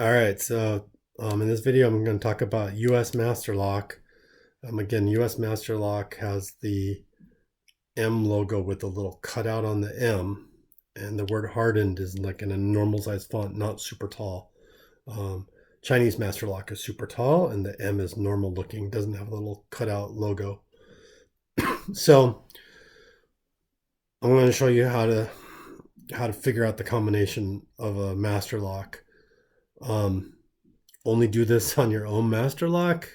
All right, so in this video, I'm going to talk about US Master Lock. Again, US Master Lock has the M logo with a little cutout on the M, and the word hardened is like in a normal size font, not super tall. Chinese Master Lock is super tall, and the M is normal looking, doesn't have a little cutout logo. So I'm going to show you how to figure out the combination of a Master Lock. Only do this on your own Master Lock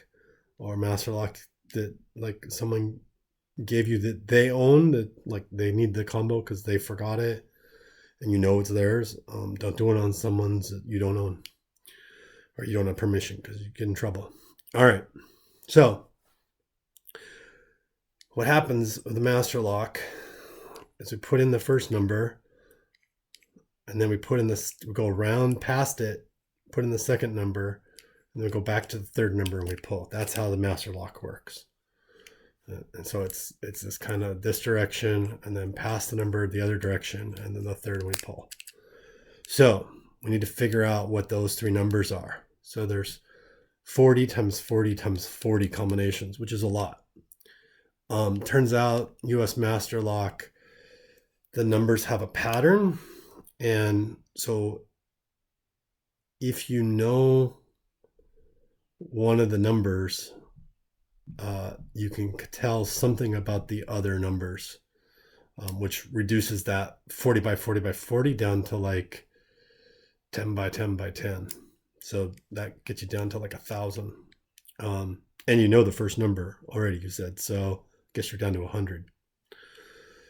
or Master Lock that like someone gave you that they own, that like they need the combo because they forgot it and you know it's theirs. Don't do it on someone's that you don't own or you don't have permission because you get in trouble. All right, so what happens with the Master Lock is we put in the first number and then we put in this, we go around past it, put in the second number, and then we go back to the third number and we pull. That's how the Master Lock works. And so it's this kind of this direction and then past the number the other direction and then the third we pull. So we need to figure out what those three numbers are. So there's 40 times 40 times 40 combinations, which is a lot. Turns out US Master Lock, the numbers have a pattern. And so if you know one of the numbers, you can tell something about the other numbers, which reduces that 40 by 40 by 40 down to like 10 by 10 by 10. So that gets you down to like 1,000. And you know the first number already, you said, so I guess you're down to 100.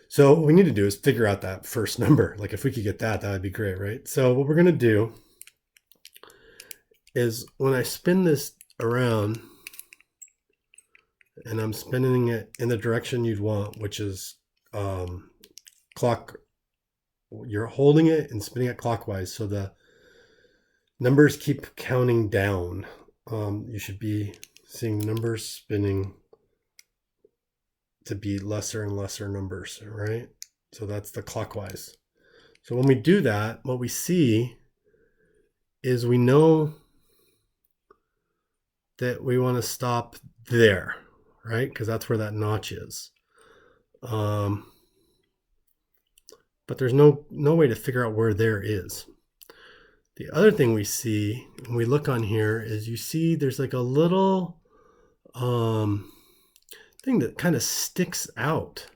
So what we need to do is figure out that first number. Like if we could get that, that would be great, right? So what we're going to do is when I spin this around and I'm spinning it in the direction you'd want, which is clock, you're holding it and spinning it clockwise. So the numbers keep counting down. You should be seeing numbers spinning to be lesser and lesser numbers, right? So that's the clockwise. So when we do that, what we see is we know that we want to stop there, right? Because that's where that notch is. But there's no way to figure out where there is. The other thing we see when we look on here is you see there's like a little thing that kind of sticks out.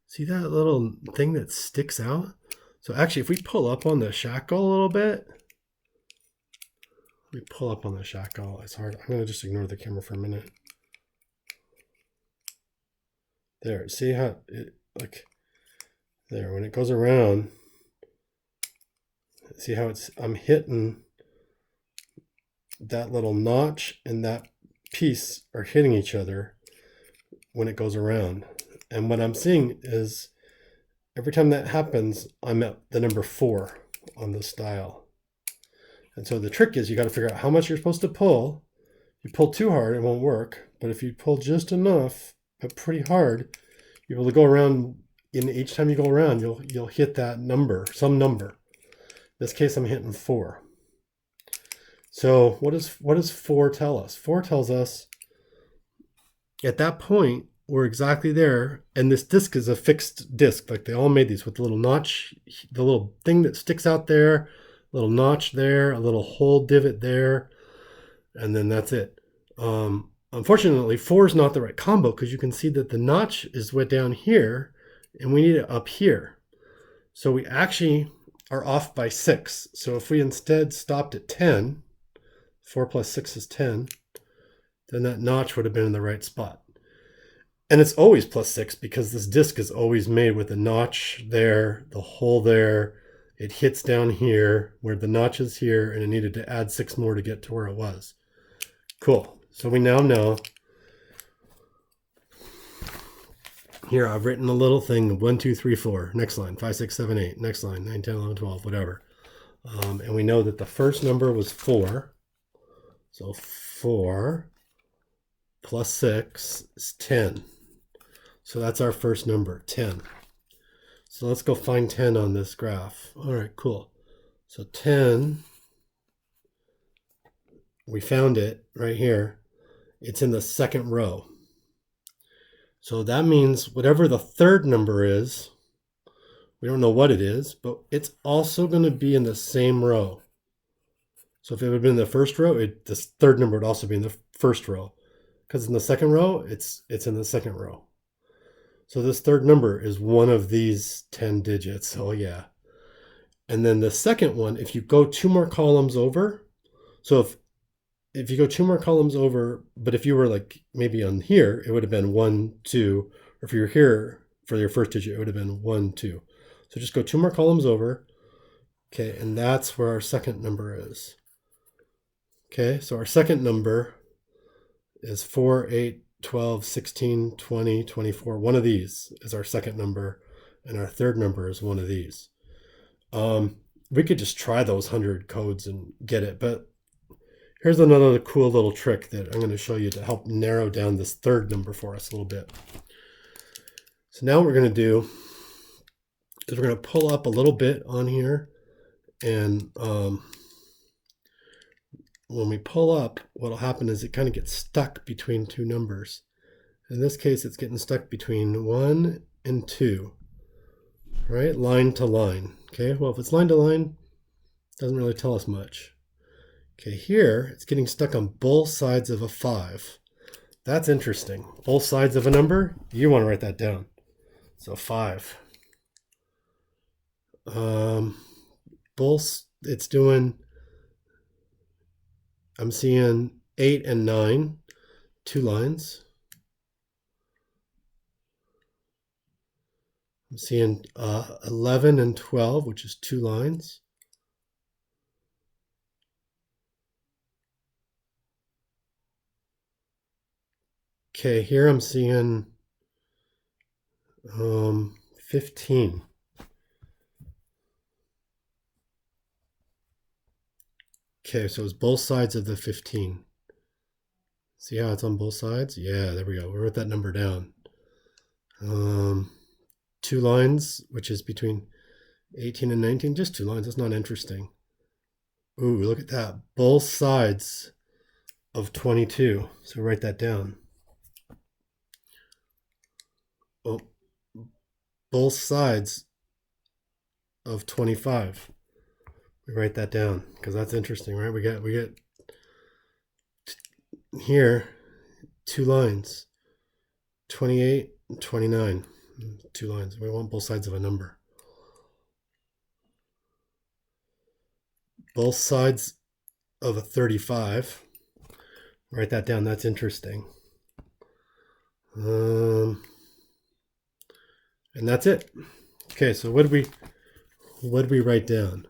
See that little thing that sticks out? So actually, if we pull up on the shackle a little bit, we pull up on the shackle. It's hard. I'm going to just ignore the camera for a minute. There, see how it, like, there, when it goes around, see how it's, I'm hitting that little notch and that piece are hitting each other when it goes around. And what I'm seeing is every time that happens, I'm at the number 4 on this dial. And so the trick is you got to figure out how much you're supposed to pull. If you pull too hard, it won't work. But if you pull just enough, but pretty hard, you're able to go around. In each time you go around, you'll hit that number, some number. In this case, I'm hitting 4. So what does 4 tell us? 4 tells us at that point, we're exactly there. And this disc is a fixed disc. Like they all made these with the little notch, the little thing that sticks out there, a little notch there, a little hole divot there. And then that's it. Unfortunately, 4 is not the right combo because you can see that the notch is way down here and we need it up here. So we actually are off by 6. So if we instead stopped at 10, 4 plus 6 is 10, then that notch would have been in the right spot. And it's always plus 6 because this disc is always made with a notch there, the hole there. It hits down here where the notch is here, and it needed to add 6 more to get to where it was. Cool. So we now know. Here I've written a little thing, 1, 2, 3, 4. Next line, 5, 6, 7, 8. Next line, 9, 10, 11, 12, whatever. And we know that the first number was 4. So 4 plus 6 is 10. So that's our first number, 10. So let's go find 10 on this graph. All right, cool. So 10 we found it right here. It's in the second row. So that means whatever the third number is, we don't know what it is, but it's also going to be in the same row. So if it would have been in the first row, this third number would also be in the first row. Because in the second row, it's in the second row. So this third number is one of these 10 digits. Oh yeah. And then the second one, if you go 2 more columns over, so if you go 2 more columns over, but if you were like maybe on here, it would have been 1, 2, or if you're here for your first digit, it would have been 1, 2. So just go 2 more columns over. Okay, and that's where our second number is. Okay, so our second number is 4, 8, 12, 16, 20, 24. One of these is our second number, and our third number is one of these. We could just try those 100 codes and get it, but here's another cool little trick that I'm going to show you to help narrow down this third number for us a little bit. So now what we're going to do is we're going to pull up a little bit on here, and when we pull up, what will happen is it kind of gets stuck between 2 numbers. In this case, it's getting stuck between 1 and 2, right? Line to line. Okay, well, if it's line to line, it doesn't really tell us much. Okay, here, it's getting stuck on both sides of a 5. That's interesting. Both sides of a number, you want to write that down. So 5. It's doing, I'm seeing 8 and 9, 2 lines. I'm seeing 11 and 12, which is 2 lines. Okay, here I'm seeing 15. Okay, so it's both sides of the 15. See how it's on both sides? Yeah, there we go. We wrote that number down. 2 lines, which is between 18 and 19. Just 2 lines. That's not interesting. Ooh, look at that. Both sides of 22. So write that down. Oh, both sides of 25. We write that down because that's interesting, right? We get here 2 lines, 28 and 29. 2 lines. We want both sides of a number. Both sides of a 35. Write that down. That's interesting. And that's it. Okay, so what did we write down?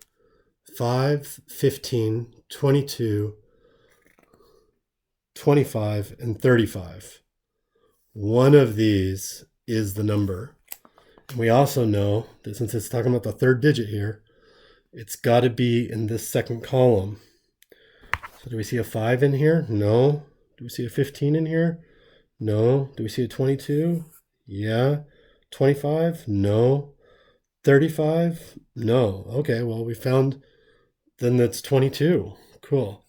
5, 15, 22, 25, and 35. One of these is the number. And we also know that since it's talking about the third digit here, it's got to be in this second column. So do we see a 5 in here? No. Do we see a 15 in here? No. Do we see a 22? Yeah. 25? No. 35? No. Okay, well, we found then that's 22. Cool.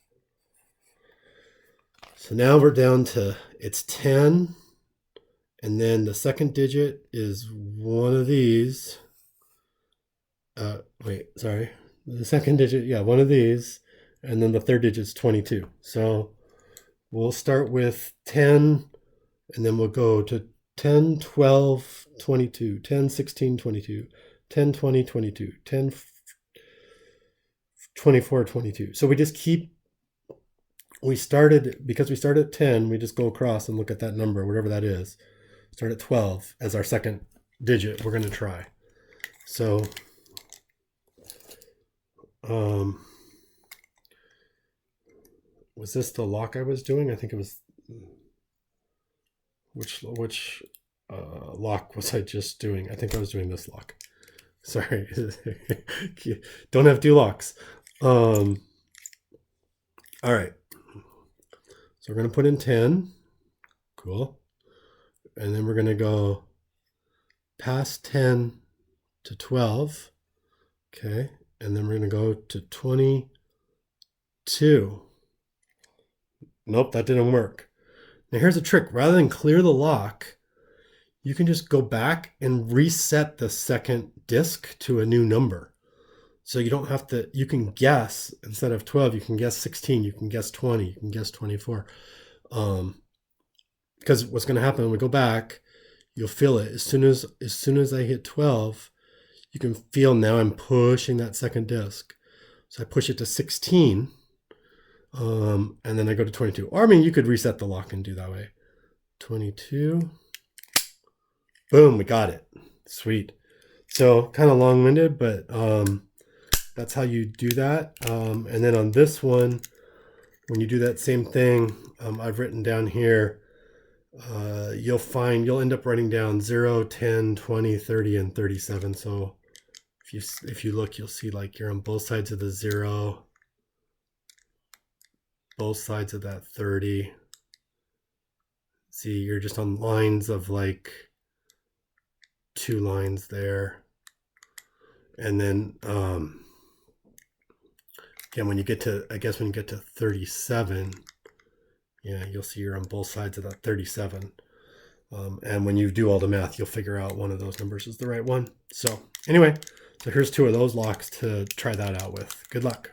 So now we're down to, it's 10, and then the second digit is one of these. The second digit, yeah, one of these, and then the third digit is 22. So we'll start with 10, and then we'll go to 10, 12, 22, 10, 16, 22, 10, 20, 22, 10, 24, 22. So we just keep, because we started at 10, we just go across and look at that number, whatever that is. Start at 12 as our second digit we're going to try. So was this the lock I was doing? I think it was. Which lock was I just doing? I think I was doing this lock. Sorry. Don't have 2 locks. All right. So we're going to put in 10. Cool. And then we're going to go past 10 to 12. Okay. And then we're going to go to 22. Nope, that didn't work. Now here's a trick. Rather than clear the lock, you can just go back and reset the second disk to a new number. So you don't have to, you can guess, instead of 12, you can guess 16, you can guess 20, you can guess 24. Because what's going to happen when we go back, you'll feel it. As soon as I hit 12, you can feel now I'm pushing that second disk. So I push it to 16, and then I go to 22. Or I mean, you could reset the lock and do that way. 22. Boom, we got it. Sweet. So kind of long-winded, but that's how you do that. And then on this one, when you do that same thing, I've written down here, you'll end up writing down 0, 10, 20, 30, and 37. So if you look, you'll see like you're on both sides of the 0, both sides of that 30. See, you're just on lines of like 2 lines there. And then again, when you get to, I guess when you get to 37, yeah, you'll see you're on both sides of that 37. And when you do all the math, you'll figure out one of those numbers is the right one. So anyway, so here's 2 of those locks to try that out with. Good luck.